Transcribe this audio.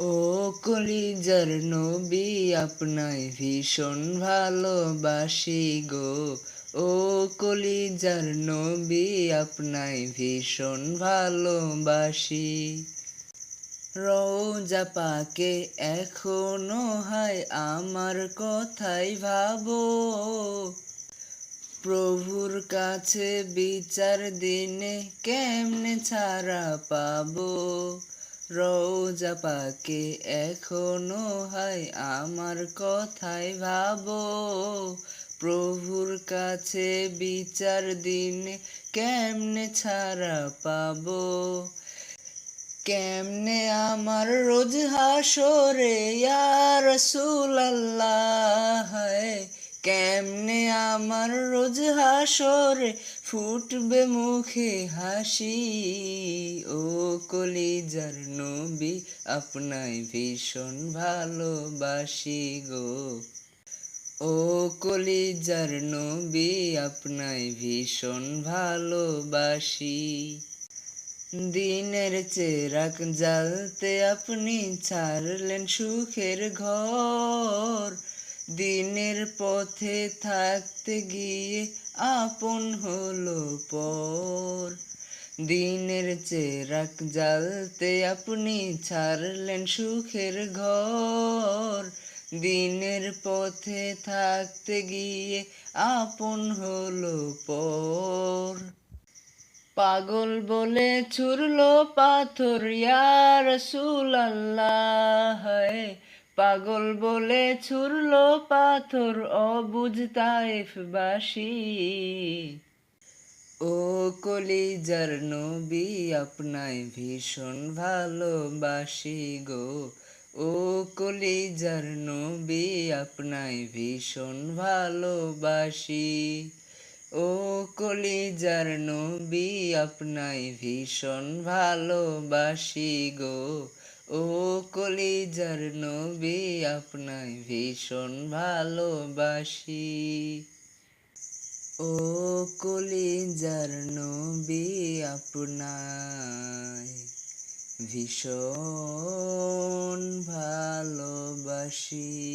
ও কলিজার নবী আপনায় ভীষণ ভালোবাসি গো। ও কলিজার নবী আপনায় ভীষণ ভালোবাসি। রওজা পাকে এখনো হায় আমার কথাই ভাবো। প্রভুর কাছে বিচার দিনে কেমনে ছাড়া পাবো। রওজা পাকে এখনো হায় আমার কথাই ভাবো। প্রভুর কাছে বিচার দিনে কেমনে ছাড়া পাবো। কেমনে আমার রোজ হাসরে ইয়া রাসূলুল্লাহ, কেমনে আমার রোজ হাসরে ফুটবে মুখে হাসি। ও কলিজার নবী আপনায় ভীষণ ভালোবাসি গো। ও কলিজার নবী আপনায় ভীষণ ভালোবাসি। দিনের চেরাগ জ্বালতে আপনি ছাড়লেন সুখের ঘর। দিনের পথে থাকতে গিয়ে আপন হলো পর। দিনের চেরাগ জ্বালতে আপনি ছাড়লেন সুখের ঘর। দিনের পথে থাকতে গিয়ে আপন হলো পর। পাগল বলে ছুড়লো পাথর ইয়া রাসূলুল্লাহ, পাগল বলে ছুড়লো পাথর অবুঝ তায়েফবাসী। ও কলিজার নবী আপনায় ভীষণ ভালোবাসি গো। ও কলিজার নবী আপনায় ভীষণ ভালোবাসি। ও কলিজার নবী আপনায় ভীষণ ভালোবাসি গো। ও কলিজার নবী আপনায় ভীষণ ভালোবাসি। ও কলিজার নবী আপনায় ভীষণ ভালোবাসি।